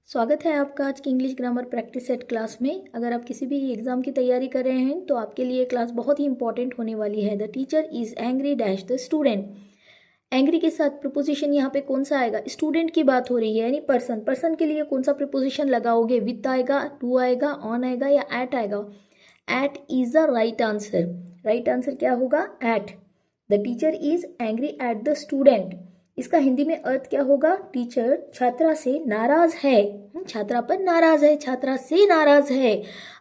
स्वागत है आपका आज की English grammar practice set class में। अगर आप किसी भी एग्जाम की तैयारी कर रहे हैं तो आपके लिए क्लास बहुत ही इंपॉर्टेंट होने वाली है। The teacher is angry dash the student. Angry के साथ प्रिपोजिशन यहाँ पे कौन सा आएगा? स्टूडेंट की बात हो रही है यानी पर्सन। पर्सन के लिए कौन सा प्रिपोजिशन लगाओगे? विथ आएगा, टू आएगा, ऑन आएगा या एट आएगा? At is the right answer. Right answer क्या होगा? At. The teacher is angry at the student. इसका हिंदी में अर्थ क्या होगा? टीचर छात्रा से नाराज है। छात्रा पर नाराज है, छात्रा से नाराज है।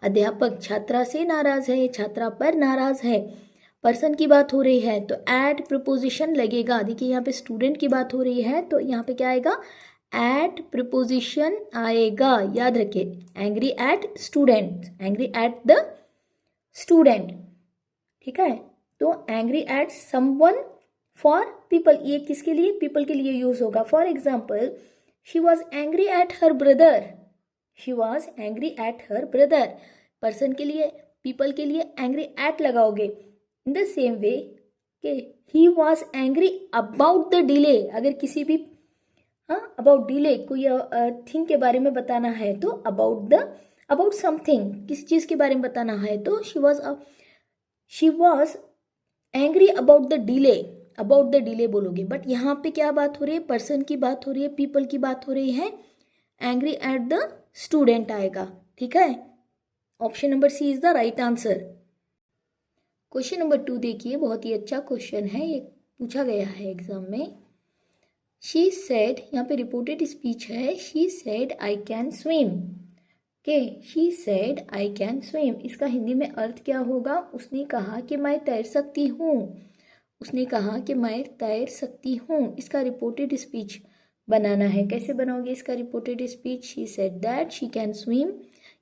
अध्यापक छात्रा से नाराज है, छात्रा पर नाराज है। पर्सन की बात हो रही है तो एट प्रिपोजिशन लगेगा। देखिए यहाँ पे स्टूडेंट की बात हो रही है तो यहाँ पे क्या आएगा? एट प्रिपोजिशन आएगा। याद रखिए, angry at student, angry at the student. ठीक है, तो angry at someone for people, ये किसके लिए? पीपल के लिए यूज होगा। For example, she was angry at her brother. She was angry at her brother. Person के लिए, पीपल के लिए एंग्री एट लगाओगे। इन द सेम वे के he was angry about the delay. अगर किसी भी अबाउट डिले कोई थिंग के बारे में बताना है तो अबाउट समथिंग, किसी चीज के बारे में बताना है तो she was angry about the delay. About the delay बोलोगे। बट यहाँ पे क्या बात हो रही है? पर्सन की बात हो रही है, पीपल की बात हो रही है। एंग्री एट द स्टूडेंट आएगा। ठीक है, option number C is the right answer. Question number 2 देखिए, बहुत ही अच्छा क्वेश्चन है, ये पूछा गया है एग्जाम में। शी सेड, यहाँ पे रिपोर्टेड स्पीच है। She said I can swim. के she said I can swim, इसका हिंदी में अर्थ क्या होगा? उसने कहा कि मैं तैर सकती हूँ। उसने कहा कि मैं तैर सकती हूँ। इसका रिपोर्टेड स्पीच बनाना है। कैसे बनाओगे इसका reported speech? She said that she can swim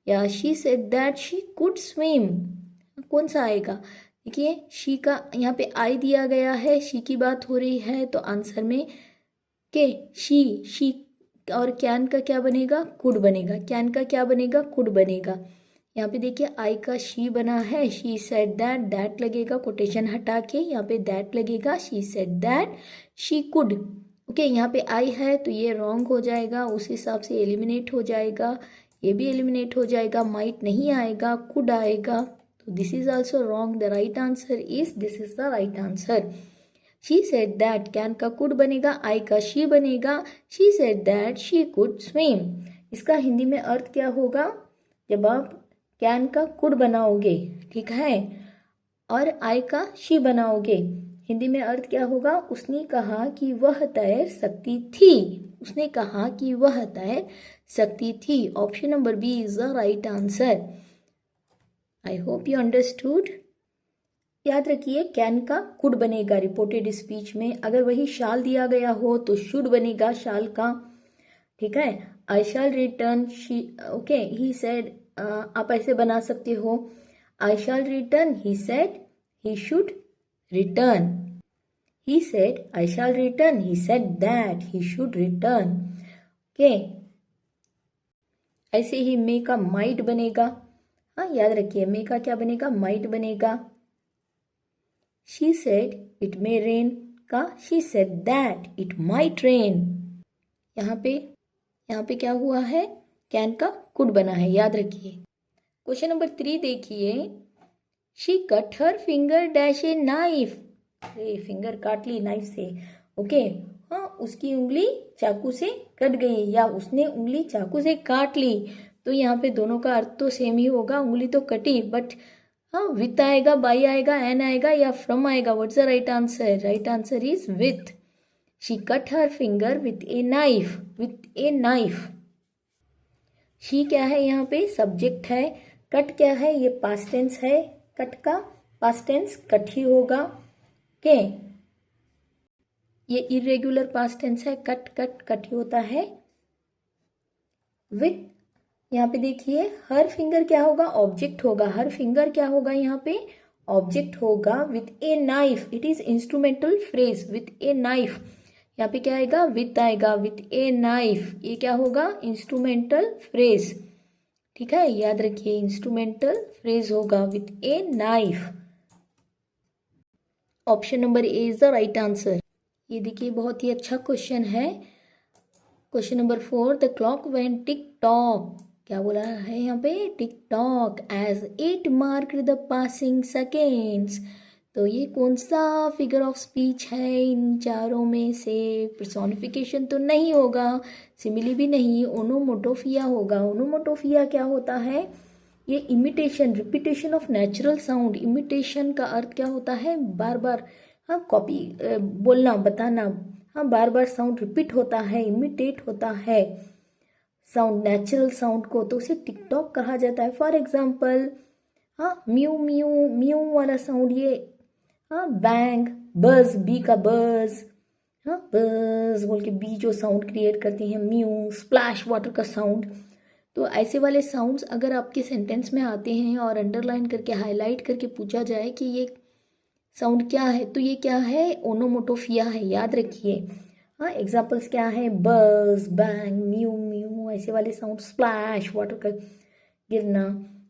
या she said that she could swim. कौन सा आएगा? देखिए, शी का यहाँ पे आई दिया गया है, शी की बात हो रही है तो आंसर में के शी और कैन का क्या बनेगा? कुड बनेगा। कैन का क्या बनेगा? कुड बनेगा। यहाँ पे देखिए आई का शी बना है। शी सेड दैट, दैट लगेगा कोटेशन हटा के, यहाँ पे दैट लगेगा। She said that she could. Okay, यहाँ पे आई है तो ये रॉन्ग हो जाएगा, उस हिसाब से एलिमिनेट हो जाएगा। ये भी एलिमिनेट हो जाएगा, माइट नहीं आएगा, कुड आएगा। तो this is also wrong. The right answer is, this is the right answer. She said that, can का कुड बनेगा, आई का शी बनेगा। She said that she could swim. इसका हिंदी में अर्थ क्या होगा? जब आप कैन का कुड बनाओगे, ठीक है, और आई का शी बनाओगे, हिंदी में अर्थ क्या होगा? उसने कहा कि वह तैर सकती थी। उसने कहा कि वह तैर सकती थी। Option number B is the right answer. I hope you understood. याद रखिए, कैन का कुड बनेगा रिपोर्टेड स्पीच में। अगर वही शाल दिया गया हो तो शुड बनेगा शाल का। ठीक है, I shall return, she, okay, he said, आप ऐसे बना सकते हो, I shall return, he said he should return. He said I shall return, he said that he should return. Okay, ऐसे ही मे का माइट बनेगा। हाँ, याद रखिए, मे का क्या बनेगा? माइट बनेगा। She said it may rain का she said that it might rain. यहाँ पे क्या हुआ है? कैन का कुड बना है, याद रखिए। क्वेश्चन नंबर 3 देखिए, she cut her finger dash a knife. अरे, फिंगर काट ली नाइफ से। ओके, हाँ, उसकी उंगली चाकू से कट गई या उसने उंगली चाकू से काट ली। तो यहाँ पे दोनों का अर्थ तो सेम ही होगा, उंगली तो कटी, बट हाँ, विथ आएगा, बाई आएगा, एन आएगा या फ्रॉम आएगा? What's the right answer? Right answer is with. She cut her finger with a knife, with a knife. She क्या है? यहाँ पे सब्जेक्ट है। कट क्या है? ये पास्ट टेंस है। कट का पास्ट टेंस कट ही होगा। के ये इरेगुलर पास्ट टेंस है। कट कट कट ही होता है। विथ, यहाँ पे देखिए, हर फिंगर क्या होगा? ऑब्जेक्ट होगा। हर फिंगर क्या होगा? यहाँ पे ऑब्जेक्ट होगा। With a knife, it is instrumental phrase. With a knife, यहाँ पे क्या आएगा? विथ आएगा। विथ ए नाइफ, ये क्या होगा? Instrumental phrase. ठीक है, याद रखिए, इंस्ट्रूमेंटल फ्रेज होगा with a knife. Option number A is the right answer. ये देखिए, बहुत ही अच्छा क्वेश्चन है। Question number 4, the clock went tick tock, क्या बोला है यहाँ पे, tick tock as it mark the passing seconds. तो ये कौन सा फिगर ऑफ स्पीच है इन चारों में से? पर्सोनिफिकेशन तो नहीं होगा, सिमिली भी नहीं, ओनोमोटोफिया होगा। ओनोमोटोफिया क्या होता है? ये imitation, repetition of natural sound. Imitation का अर्थ क्या होता है? बार बार, हाँ, कॉपी, बोलना, बताना, हाँ, बार बार साउंड रिपीट होता है, इमिटेट होता है साउंड, नेचुरल साउंड को, तो उसे टिकटॉक कहा जाता है। फॉर एग्जाम्पल, हाँ, म्यू म्यू म्यू वाला साउंड, ये, हाँ, बैंग, बज, बी का बज, हाँ, बज बोल के बी जो साउंड क्रिएट करती हैं, म्यू, स्प्लैश वाटर का साउंड। तो ऐसे वाले साउंड्स अगर आपके सेंटेंस में आते हैं और अंडरलाइन करके, हाईलाइट करके पूछा जाए कि ये साउंड क्या है, तो ये क्या है? ओनोमोटोफिया है, याद रखिए। हाँ, एग्जाम्पल्स क्या है? बज, बैंग, म्यू म्यू, ऐसे वाले साउंड, स्प्लैश वाटर का गिरना।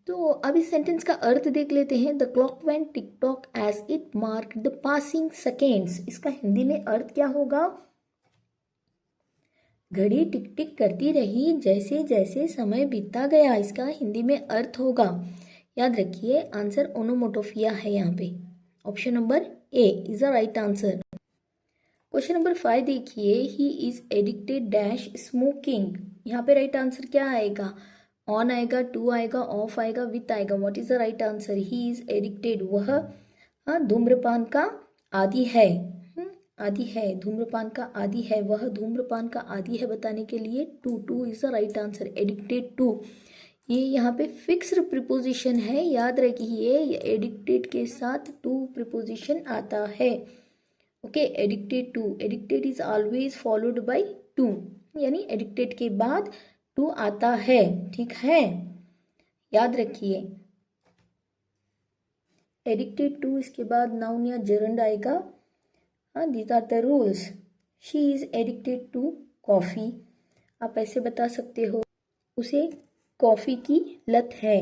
तो अब इस सेंटेंस का अर्थ देख लेते हैं। The clock went tick tock as it mark the passing seconds, इसका हिंदी में अर्थ क्या होगा? घड़ी टिक टिक करती रही जैसे जैसे समय बीतता गया, इसका हिंदी में अर्थ होगा। याद रखिए, आंसर ओनोमोटोफिया है यहाँ पे। Option number A is the right answer. Question number 5 देखिए, ही इज एडिक्टेड डैश स्मोकिंग, यहाँ पे राइट आंसर क्या आएगा? ऑन आएगा, टू आएगा, ऑफ आएगा, विथ आएगा। What is the right answer? He is addicted, वह, हाँ, धूम्रपान का आदी है। आदि है, धूम्रपान का आदि है, वह धूम्रपान का आदि है बताने के लिए to is the right answer. Addicted to, ये यहाँ पे फिक्स्ड प्रीपोजिशन है, याद रखिए, एडिक्टेड के साथ टू प्रीपोजिशन आता है। Okay, addicted to, addicted is always followed by to, यानी एडिक्टेड के बाद टू आता है, ठीक है, याद रखिए। एडिक्टेड टू इसके बाद नाउन या जर्नड आएगा। हाँ, these are the rules. She is addicted to coffee, आप ऐसे बता सकते हो, उसे कॉफ़ी की लत है।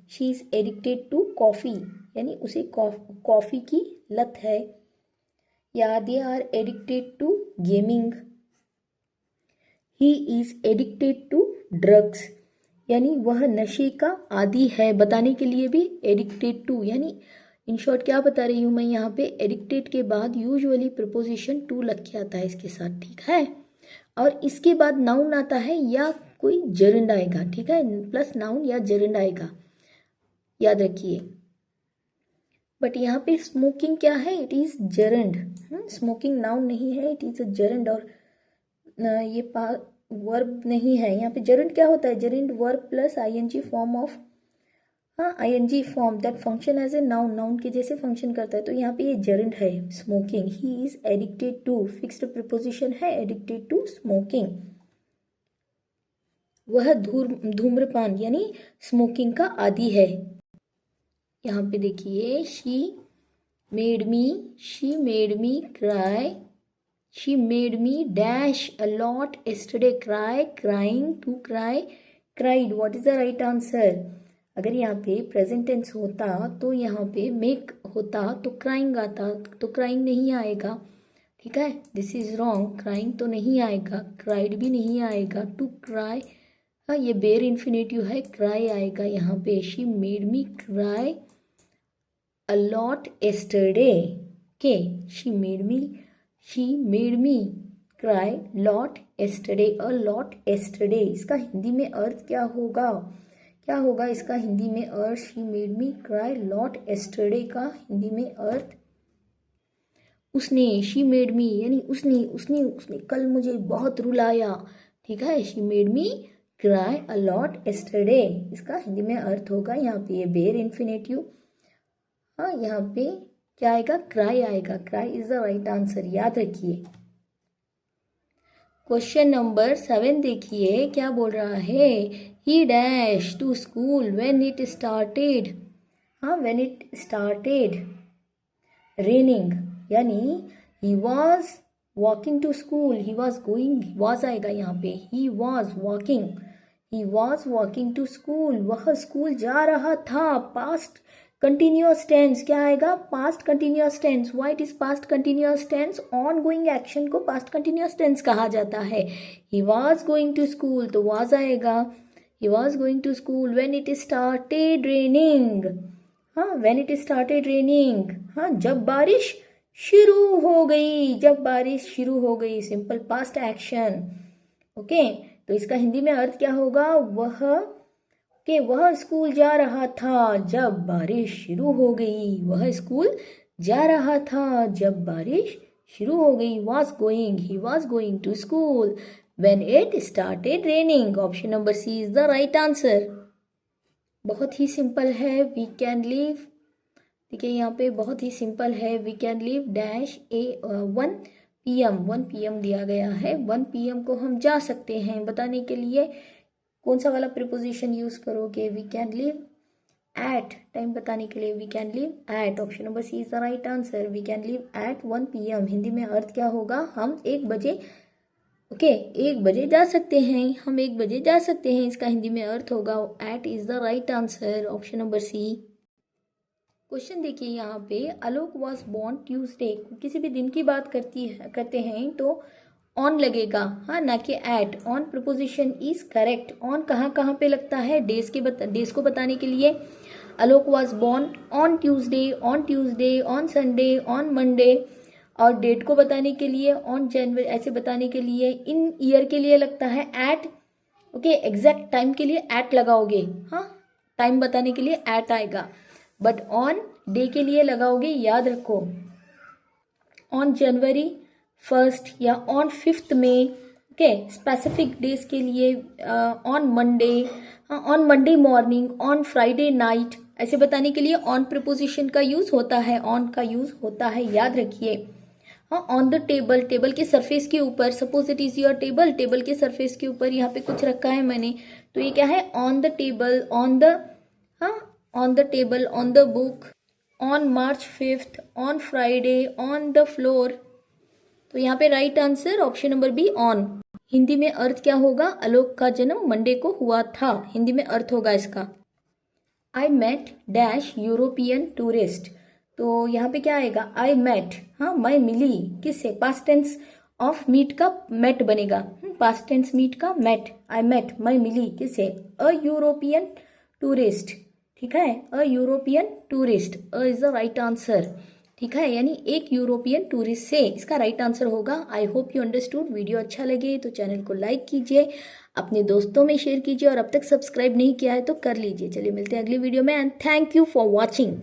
She is addicted to coffee, यानी उसे कॉफ़ी की लत है। या they are addicted to gaming. He is addicted to drugs, यानी वह नशे का आदी है बताने के लिए भी एडिक्टेड टू, यानी इन शॉर्ट क्या बता रही हूँ मैं यहाँ पे, एडिक्टेड के बाद यूजुअली प्रपोजिशन टू लग के आता है इसके साथ, ठीक है, और इसके बाद नाउन आता है या कोई जर्नड आएगा, ठीक है, प्लस नाउन या जर्नड आएगा, याद रखिए। बट यहाँ पे स्मोकिंग क्या है? It is gerund. Smoking noun नहीं है, इट इज अ जर्नड, और ये वर्ब नहीं है। यहाँ पे जर्नड क्या होता है? Gerund verb plus ING form of, हाँ, ING form that function as a noun, noun के जैसे फंक्शन करता है, तो यहाँ पे ये जर्नड है, smoking. He is addicted to, fixed preposition है, एडिक्टेड टू स्मोकिंग, वह धूम्रपान यानी स्मोकिंग का आदी है। यहाँ पे देखिए, she made me cry, she made me dash a lot yesterday, cry, crying, to cry, cried. What is the right answer? अगर यहाँ पे प्रेजेंट टेंस होता तो यहाँ पे मेक होता तो क्राइंग आता, तो क्राइंग नहीं आएगा, ठीक है, दिस इज रॉन्ग, क्राइंग तो नहीं आएगा, क्राइड भी नहीं आएगा, टू क्राई, हाँ, ये बेयर इन्फिनेटिव है, क्राई आएगा यहाँ पे। She made me cry a lot yesterday, okay, she made me cry lot yesterday, a lot yesterday। इसका हिंदी में अर्थ क्या होगा? क्या होगा इसका हिंदी में अर्थ? She made me cry lot yesterday का हिंदी में अर्थ, उसने, शी मेड मी यानी उसने कल मुझे बहुत रुलाया, ठीक है, she made me cry a lot yesterday, इसका हिंदी में अर्थ होगा यहाँ पे ये बेयर इन्फिनेटिव। हाँ, यहाँ पे क्या आएगा? क्राई आएगा, cry is the right answer, याद रखिए। क्वेश्चन नंबर 7 देखिए, क्या बोल रहा है? He dash to school when it started, हाँ, व्हेन इट स्टार्टेड रेनिंग, यानी he was walking to school, he was going, was आएगा यहाँ पे, he was walking to school, वह स्कूल जा रहा था, पास्ट कंटिन्यूअस टेंस क्या आएगा? Past continuous tense. Why it is past continuous tense? Ongoing action को पास्ट कंटिन्यूअस टेंस कहा जाता है। He was going to school तो वॉज आएगा। He was going to school when it started raining. हाँ, when it started raining. हाँ, जब बारिश शुरू हो गई। जब बारिश शुरू हो गई, सिंपल पास्ट एक्शन। ओके, तो इसका हिंदी में अर्थ क्या होगा? वह स्कूल जा रहा था जब बारिश शुरू हो गई। वह स्कूल जा रहा था जब बारिश शुरू हो गई। He was going to school when it started raining. Option number C is the right answer. बहुत ही सिंपल है। वी कैन लीव, देखिए यहाँ पे बहुत ही सिंपल है। We can leave dash 1 PM दिया गया है। 1 PM को हम जा सकते हैं बताने के लिए कौन सा वाला प्रीपोजिशन यूज करोगे? We can leave at, time बताने के लिए we can leave at. Option number C is the right answer. We can leave at 1 PM। Hindi में अर्थ क्या होगा? हम 1 बजे, ओके, 1 बजे जा सकते हैं। हम 1 बजे जा सकते हैं, इसका हिंदी में अर्थ होगा at is the right answer. Option number C. Question देखिए यहाँ पे, आलोक वॉज बॉर्न ट्यूसडे। किसी भी दिन की बात करते हैं तो ऑन लगेगा, हाँ, ना कि at. On preposition is correct. On कहाँ कहाँ पे लगता है? डेज को बताने के लिए। Alok was born on Tuesday, on Sunday, on Monday. और डेट को बताने के लिए ऑन जनवरी, ऐसे बताने के लिए। इन ईयर के लिए लगता है एट। ओके, एग्जैक्ट टाइम के लिए एट लगाओगे, हाँ, टाइम बताने के लिए एट आएगा। बट ऑन डे के लिए लगाओगे, याद रखो, ऑन जनवरी 1 या on 5 May. Okay, specific days के लिए on Monday, on Monday morning, on Friday night, ऐसे बताने के लिए ऑन प्रीपोजिशन का यूज होता है, ऑन का यूज होता है, याद रखिए। हाँ, ऑन द टेबल, टेबल के सरफेस के ऊपर, suppose it is your table, table के सरफेस के ऊपर यहाँ पे कुछ रखा है मैंने, तो ये क्या है? On the table, on the, हाँ, on the table, on the book, on March 5, on Friday, on the floor. तो यहाँ पे right answer option number B, on. Hindi में अर्थ क्या होगा? आलोक का जन्म मंडे को हुआ था। हिंदी में अर्थ होगा इसका, I met dash European tourist. तो यहाँ पे क्या आएगा? आई मेट, हाँ, मैं मिली किससे? पास्ट टेंस ऑफ मीट का मेट बनेगा, पास्ट टेंस मीट का मेट। आई मेट, मैं मिली किससे? A European tourist. ठीक है, a European tourist, a is the right answer. ठीक है, यानी एक यूरोपियन टूरिस्ट से, इसका राइट आंसर होगा। आई होप यू अंडरस्टूड। वीडियो अच्छा लगे तो चैनल को लाइक कीजिए, अपने दोस्तों में शेयर कीजिए, और अब तक सब्सक्राइब नहीं किया है तो कर लीजिए। चलिए मिलते हैं अगली वीडियो में, and thank you for watching.